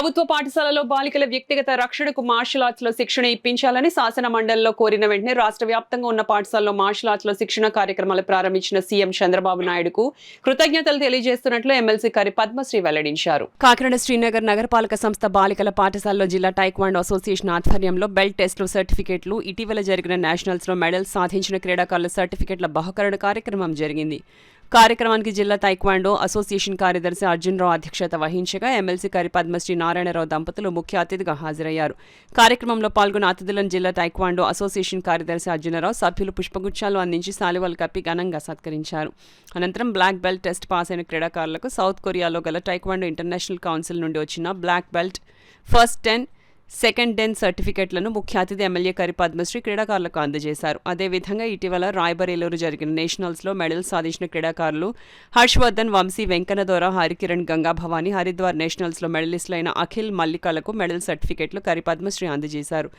ప్రభుత్వ పాఠశాలలో బాలికల వ్యక్తిగత రక్షణకు మార్షల్ ఆర్ట్స్ లో శిక్షణ ఇప్పించాలని శాసన మండలిలో కోరిన వెంటనే రాష్ట్ర వ్యాప్తంగా ఉన్న పాఠశాలలో మార్షల్ ఆర్ట్స్ లో శిక్షణ కార్యక్రమాలు ప్రారంభించిన సీఎం చంద్రబాబు నాయుడుకు కృతజ్ఞతలు తెలియజేస్తున్నట్లు ఎమ్మెల్సీ కరి పద్మశ్రీ వెల్లడించారు. కాకినాడ శ్రీనగర్ నగరపాలక సంస్థ బాలికల పాఠశాలలో జిల్లా టైక్వాండో అసోసియేషన్ ఆధ్వర్యంలో బెల్ట్ టెస్టులు సర్టిఫికెట్లు, ఇటీవల జరిగిన నేషనల్స్ లో మెడల్స్ సాధించిన క్రీడాకారుల సర్టిఫికెట్ల బహుకరణ కార్యక్రమం జరిగింది. కార్యక్రమానికి జిల్లా టైక్వాండో అసోసియేషన్ కార్యదర్శి అర్జున్ రావు అధ్యక్షత వహించగా ఎమ్మెల్సీ కరి పద్మశ్రీ నారాయణరావు దంపతులు ముఖ్య అతిథిగా హాజరయ్యారు. కార్యక్రమంలో పాల్గొన్న అతిథులను జిల్లా టైక్వాండో అసోసియేషన్ కార్యదర్శి అర్జునరావు, సభ్యులు పుష్పగుచ్చాలు అందించి శాలువాలు కప్పి ఘనంగా సత్కరించారు. అనంతరం బ్లాక్ బెల్ట్ టెస్ట్ పాస్ అయిన క్రీడాకారులకు సౌత్ కొరియాలో గల టైక్వాండో ఇంటర్నేషనల్ కౌన్సిల్ నుండి వచ్చిన బ్లాక్ బెల్ట్ ఫస్ట్ 10, సెకండ్ 10 సర్టిఫికెట్లను ముఖ్య అతిథి ఎమ్మెల్యే కరి పద్మశ్రీ క్రీడాకారులకు అందజేశారు. అదేవిధంగా ఇటీవల రాయ్బరేలీలో జరిగిన నేషనల్స్లో మెడల్స్ సాధించిన క్రీడాకారులు హర్షవర్ధన్, వంశీ, వెంకన్నదోర, హరికిరణ్, గంగా భవానీ, హరిద్వార్ నేషనల్స్లో మెడలిస్టులైన అఖిల్, మల్లికలకు మెడల్ సర్టిఫికెట్లు కరి పద్మశ్రీ అందజేశారు.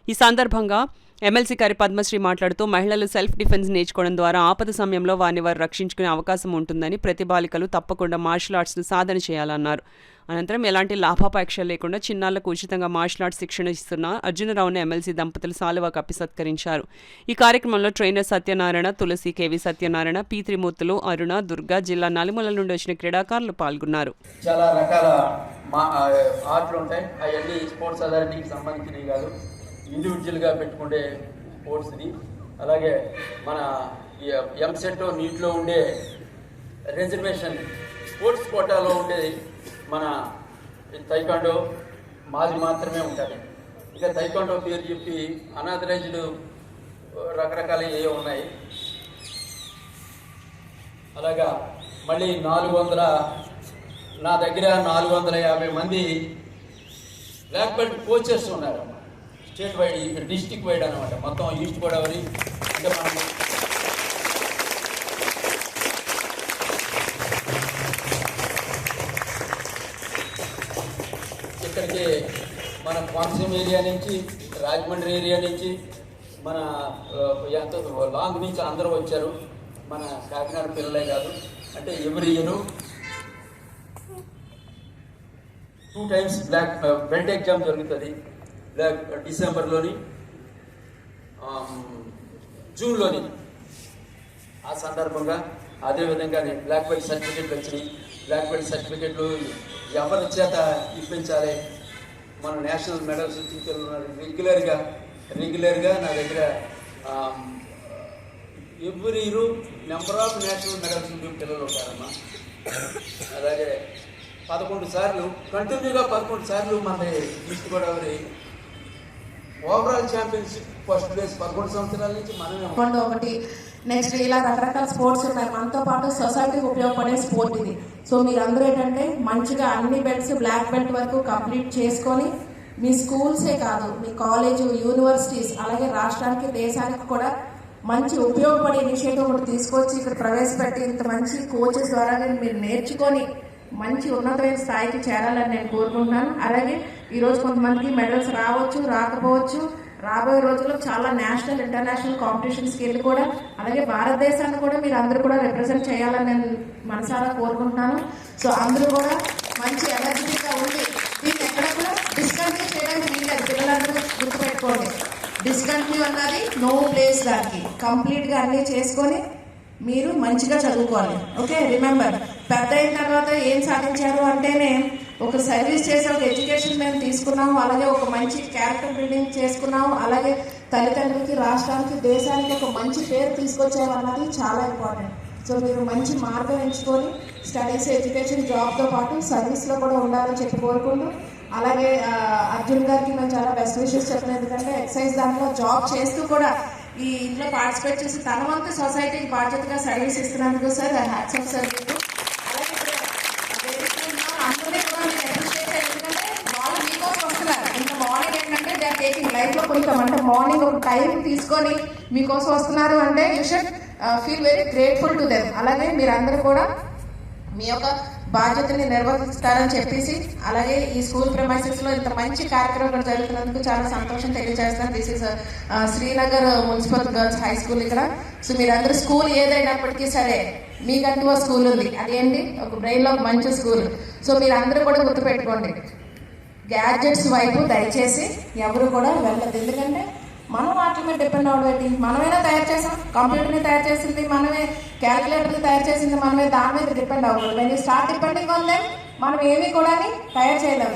ఈ సందర్భంగా ఎమ్మెల్సీ కరి పద్మశ్రీ మాట్లాడుతూ మహిళలు సెల్ఫ్ డిఫెన్స్ నేర్చుకోవడం ద్వారా ఆపద సమయంలో వారిని వారు రక్షించుకునే అవకాశం ఉంటుందని, ప్రతి బాలికలు తప్పకుండా మార్షల్ ఆర్ట్స్ను సాధన చేయాలన్నారు. అనంతరం ఎలాంటి లాభాపేక్ష లేకుండా చిన్నారులకు ఉచితంగా మార్షల్ ఆర్ట్స్ శిక్షణ ఇస్తున్న అర్జునరావును ఎమ్మెల్సీ దంపతులు సాలువా కప్పి సత్కరించారు. ఈ కార్యక్రమంలో ట్రైనర్ సత్యనారాయణ, తులసి, కేవి సత్యనారాయణ, పి త్రిమూర్తులు, అరుణ, దుర్గా, జిల్లా నలుమూలల నుండి వచ్చిన క్రీడాకారులు పాల్గొన్నారు. చాలా రకాల ఆర్ట్లు ఉంటాయి. అవన్నీ స్పోర్ట్స్ అథారిటీకి సంబంధించినవి కాదు, ఇండివిజువల్గా పెట్టుకుంటే స్పోర్ట్స్ ఇది. అలాగే మన ఎంసెట్ నీటిలో ఉండే రిజర్వేషన్ స్పోర్ట్స్ కోటాలో ఉండే మన తైకాండో మాది మాత్రమే ఉంటుంది. ఇక తైకాండో పేరు చెప్పి అనాథరైజ్డ్ రకరకాల ఏవో ఉన్నాయి. అలాగా మళ్ళీ 400 నా దగ్గర 450 మంది బ్లాక్ బెల్ట్ కోచెస్ ఉన్నారు. స్టేట్ వైడ్, డిస్టిక్ వైడ్ అనమాట. మొత్తం ఈస్ట్ గోదావరి అంటే మనం ఇక్కడికి మన కోనసీమ ఏరియా నుంచి, రాజమండ్రి ఏరియా నుంచి, మన ఎంత లాంగ్ నుంచి అందరూ వచ్చారు. మన కాకినాడ పిల్లలే కాదు, అంటే every year 2 times black belt exam జరుగుతుంది. డిసెంబర్లోని, జూన్లోని. ఆ సందర్భంగా అదేవిధంగా బ్లాక్ బెల్ట్ సర్టిఫికెట్లు వచ్చినాయి. బ్లాక్ బెల్ట్ సర్టిఫికెట్లు ఎవరి చేత ఇప్పించాలి, మన నేషనల్ మెడల్స్ రెగ్యులర్గా నా దగ్గర every year number of national medals పిల్లలు ఉంటారమ్మా. అలాగే 11 సార్లు కంటిన్యూగా 11 సార్లు మన east Godavari overall championship first place 11 సంవత్సరాల నుంచి మనమే. ఒకటి నెక్స్ట్ ఇలా రకరకాల స్పోర్ట్స్ ఉన్నాయి. మనతో పాటు సొసైటీకి ఉపయోగపడే స్పోర్ట్ ఇది. సో మీరందరూ ఏంటంటే మంచిగా అన్ని బెల్ట్స్ బ్లాక్ బెల్ట్ వరకు కంప్లీట్ చేసుకొని మీ స్కూల్సే కాదు, మీ కాలేజ్, యూనివర్సిటీస్, అలాగే రాష్ట్రానికి, దేశానికి కూడా మంచి ఉపయోగపడే ఇనిషియేటివ్ ఒకటి తీసుకొచ్చి ఇక్కడ ప్రవేశపెట్టి ఇంత మంచి కోచెస్ ద్వారా మీరు నేర్చుకొని మంచి ఉన్నతమైన స్థాయికి చేరాలని నేను కోరుకుంటున్నాను. అలాగే ఈరోజు కొంతమందికి మెడల్స్ రావచ్చు, రాకపోవచ్చు. రాబోయే రోజుల్లో చాలా నేషనల్, ఇంటర్నేషనల్ కాంపిటీషన్స్కి వెళ్ళి కూడా, అలాగే భారతదేశాన్ని కూడా మీరు అందరూ కూడా రిప్రజెంట్ చేయాలని నేను మనసారా కోరుకుంటున్నాను. సో అందరూ కూడా మంచి ఎనర్జెటిక్గా ఉండి దీన్ని ఎక్కడ కూడా డిస్కంటిన్యూ చేయడానికి వీల్లేదు. పిల్లలందరూ గుర్తుపెట్టుకోండి, డిస్కంటిన్యూ అన్నది నో ప్లేస్. దానికి కంప్లీట్గా అన్నీ చేసుకొని మీరు మంచిగా చదువుకోవాలి. ఓకే, రిమెంబర్, పెద్ద అయిన తర్వాత ఏం సాధించారు అంటేనే ఒక సర్వీస్ చేసే ఒక ఎడ్యుకేషన్ మేము తీసుకున్నాము, అలాగే ఒక మంచి క్యారెక్టర్ బిల్డింగ్ చేసుకున్నాము, అలాగే తల్లిదండ్రులకి, రాష్ట్రానికి, దేశానికి ఒక మంచి పేరు తీసుకొచ్చాము అన్నది చాలా ఇంపార్టెంట్. సో మీరు మంచి మార్గం ఎంచుకొని స్టడీస్, ఎడ్యుకేషన్, జాబ్తో పాటు సర్వీస్లో కూడా ఉండాలని చెప్పి కోరుకుంటూ, అలాగే అర్జున్ గారికి మేము చాలా బెస్ట్ విషెస్ చెప్పిన, ఎందుకంటే ఎక్సైజ్ దాంట్లో జాబ్ చేస్తూ కూడా ఈ ఇంట్లో పార్టిసిపేట్ చేసి తన వంతు సొసైటీకి బాధ్యతగా సర్వీస్ ఇస్తున్నందుకు సార్ హ్యాట్స్ ఆఫ్ సార్. అలాగే అందరినీ కూడా మీరు అప్రిషియేట్ చేయాలి, ఎందుకంటే వాళ్ళు మీకోసం వస్తున్నారు. ఇంకా మార్నింగ్ ఏంటంటే దే ఆర్ టేకింగ్ లైఫ్లో కొంచెం, అంటే మార్నింగ్ ఒక టైం తీసుకొని మీకోసం వస్తున్నారు అంటే you should feel very grateful to them. అలాగే మీరందరూ కూడా మీ యొక్క బాధ్యతని నిర్వర్తిస్తారని చెప్పేసి, అలాగే ఈ స్కూల్ ప్రెమైసెస్లో ఇంత మంచి కార్యక్రమం జరుగుతున్నందుకు చాలా సంతోషం తెలియజేస్తాను. This is Srinagar municipal girls high school ఇక్కడ. సో మీరందరూ స్కూల్ ఏదైనప్పటికీ సరే మీకంటూ ఒక స్కూల్ ఉంది, అదేంటి ఒక బ్రెయిన్లో మంచి స్కూల్. సో మీరందరూ కూడా గుర్తుపెట్టుకోండి, గ్యాడ్జెట్స్ వైపు దయచేసి ఎవరు కూడా వెళ్ళదు. ఎందుకంటే మనం వాటి మీద డిపెండ్ అవ్వబట్టి మనమైనా తయారు చేసాం, కంప్యూటర్ని తయారు చేసింది మనమే, క్యాలిక్యులేటర్ని తయారు చేసింది మనమే, దాని మీద డిపెండ్ అవ్వకూడదు. When you start depending on them మనం ఏమీ కూడా తయారు చేయలేము.